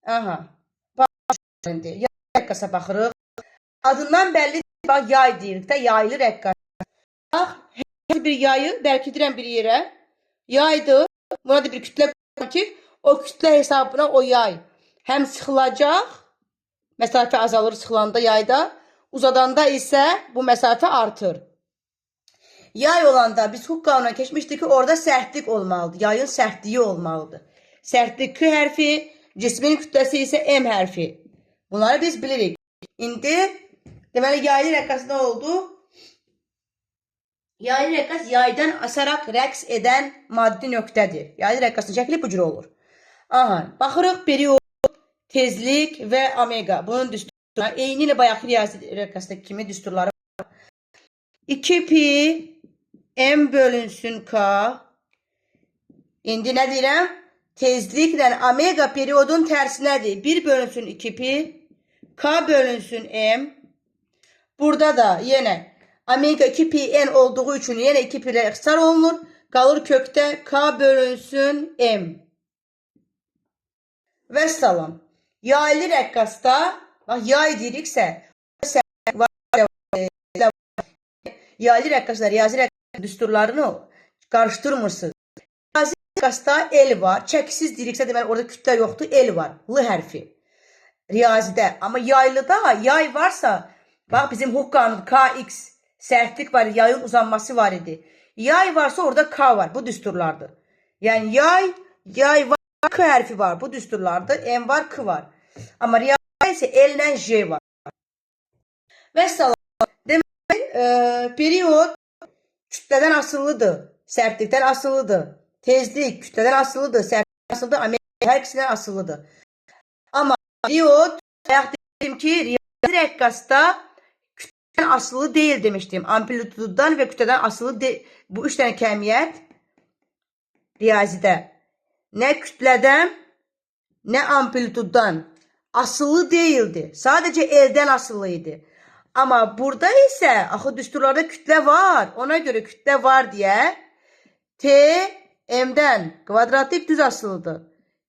Aha. Şimdi yay rəqqasa baxırıq. Adından bəlli bax yay deyirik də, yaylı rəqqas. Bax, hər bir yayı bərkidirəm bir yerə. Yaydır. Buna da bir kütlə qoyuram ki, o kütlə hesabına o yay həm sıxılacaq, məsafə azalır sıxılanda yayda, uzadanda isə bu məsafə artır. Yay olanda biz hukuk qanununa keçmişdik ki, orada sərtlik olmalıdır. Yayın sərtliyi olmalıdır. Sərtlik K hərfi, cismin kütləsi isə M hərfi. Bunları biz bilirik. İndi deməli yaylı rəqqas nə oldu? Yaylı rəqqas yaydan asaraq rəqs edən maddi nöqtədir. Yaylı rəqqasın şəkli bu cür olur. Aha, baxırıq period, tezlik və omega. Bunun düsturuna eyni ilə bayaqki riyazi rəqqasdakı kimi düsturları var. 2 pi m bölünsün k. İndi nə deyirəm? Tezliklə omega periodun tərsinədir. 1 bölünsün 2 pi, k bölünsün m. Burada da yenə omega 2 pi n olduğu üçün yenə 2 pi ilə ixtisar olunur. Qalır kökdə k bölünsün m. Və salam. Yaylı rəqqasda, yay deyiriksə, yaylı rəqqasda, riyazi rəqqas düsturlarını qarışdırmırsınız. Riyazi rəqqasda el var. Çəkisiz deyiriksə, deməli orada kütlə yoxdur, el var. L hərfi. Riyazidə. Amma yaylıda yay varsa, bax bizim hukuk qanunu kx, sərtlik var, yayın uzanması var idi. Yay varsa orada k var. Bu düsturlardır. Yəni yay var, k hərfi var. Bu düsturlardır. M var, k var. Amma riyazda isə L ilə J var. Və salam. Deməli, period kütlədən asılıdır. Sərtlikdən asılıdır. Tezlik kütlədən asılıdır. Sərtlikdən asılıdır. Hər ikisindən asılıdır. Amma period, bayaq dedim ki, riyazi rəqqasda kütlədən asılı deyil demişdim. Amplituddan və kütlədən asılı deyil. Bu üç dənə kəmiyyət riyazidə nə kütlədən, nə amplituddan asılı değildi. Sadəcə eldən asılı idi. Amma burada isə axı düsturlarda kütlə var. Ona görə kütlə var deyə T M-dən kvadratik düz asılıdır.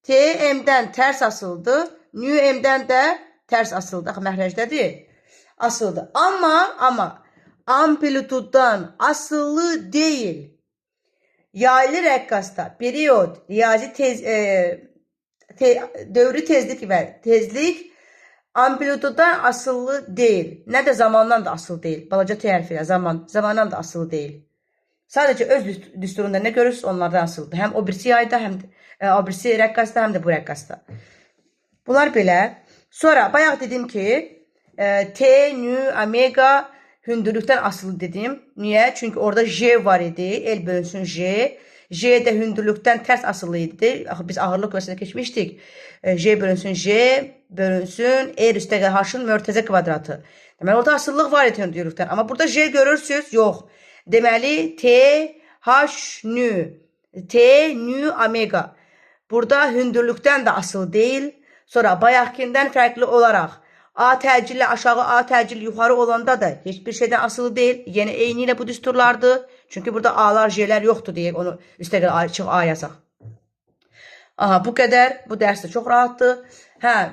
T M-dən tərs asılıdır. Nü M-dən də tərs asılıdır. Axı məhrəcdədir. Asılıdır. Amma amplituddan asılı deyil. Yaylı rəqqasda period, riyazi dövrü tezlik və tezlik amplituddan asılı deyil. Nə də zamandan da asılı deyil. Balaca T hərfi ilə zamandan da asılı deyil. Sadəcə öz düsturunda nə görürsünüz onlardan asılıdır. Həm o birisi yayda, həm o birisi rəqqasda, həm də bu rəqqasda. Bunlar belə. Sonra bayaq dedim ki, T, nü, omega hündürlükdən asılı dedim. Niyə? Çünki orada J var idi. L bölünsün J. J də hündürlükdən tərs asılı idi. Biz ağırlıq vəsələ keçmişdik. J bölünsün J bölünsün R üstəgəl H-ın mörtəzə kvadratı. Deməli, orada asıllıq var idi hündürlükdən. Amma burada J görürsünüz. Yox. Deməli, T, H, nü. T, nü, omega. Burada hündürlükdən də asılı deyil. Sonra bayaqkindən fərqli olaraq A təcilli aşağı, A təcilli yuxarı olanda da heç bir şeydən asılı deyil. Yenə eyni ilə bu düsturlardır. Çünki burada A'lar, J'lər yoxdur deyək. Onu üstəgəl açıq A yazaq. Aha, bu qədər. Bu dərs də çox rahatdır.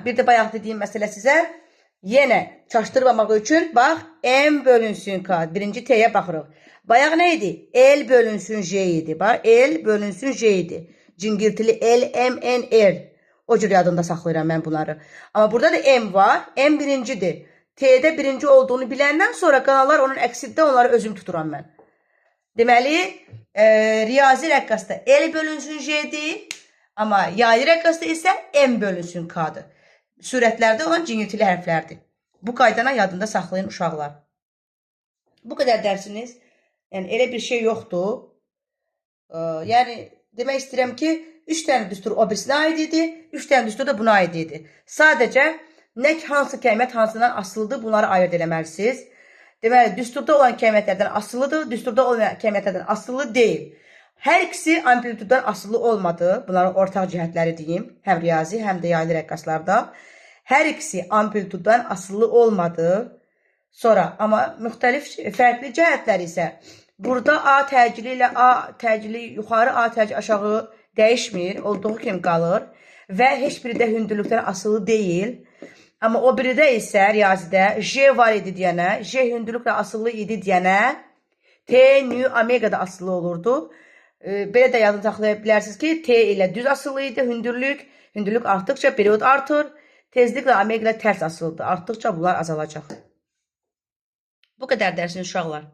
Bir də bayaq dediyim məsələ sizə. Yenə çaşdırmamaq üçün, bax, M bölünsün K. Birinci T'yə baxırıq. Bayaq nə idi? L bölünsün J idi. Bax, L bölünsün J idi. Cingiltili L, M, N, R. O cür yadında saxlayıram mən bunları. Amma burada da M var. M birincidir. T'də birinci olduğunu biləndən sonra kanallar onun əksində onları özüm tuturam mən. Deməli, riyazi rəqqasda L bölünsün J'dir. Amma yaylı rəqqasda isə M bölünsün K'dır. Sürətlərdə olan cingiltili hərflərdir. Bu qaydana yadında saxlayın uşaqlar. Bu qədər dərsiniz. Yəni, elə bir şey yoxdur. Yəni, demək istəyirəm ki, 3 dənə düstur o birisinə aid idi, 3 dənə düstur da buna aid idi. Sadəcə, nə hansı kəmiyyət hansından asılıdır, bunları ayırt eləməlisiniz. Deməli, düsturda olan kəmiyyətlərdən asılıdır, düsturda olan kəmiyyətlərdən asılı deyil. Hər ikisi amplituddan asılı olmadı. Bunların ortaq cəhətləri deyim. Həm riyazi, həm də yaylı rəqqaslarda. Hər ikisi amplituddan asılı olmadı. Sonra, amma müxtəlif fərqli cəhətlər isə burada A təcili ilə A təcili yuxarı, A təcili aşağı dəyişmir, olduğu kimi qalır. və heç biri də hündürlükdən asılı deyil. Amma o biri də isə riyazidə J var idi deyənə, J hündürlüklə asılı idi deyənə T, nü, omega da asılı olurdu. Belə də yadını saxlaya bilərsiniz ki, T ilə düz asılı idi hündürlük. Hündürlük artdıqca period artır. Tezliklə omega ilə tərs asılıdır. Artdıqca bunlar azalacaq. Bu qədər dərsin uşaqlar.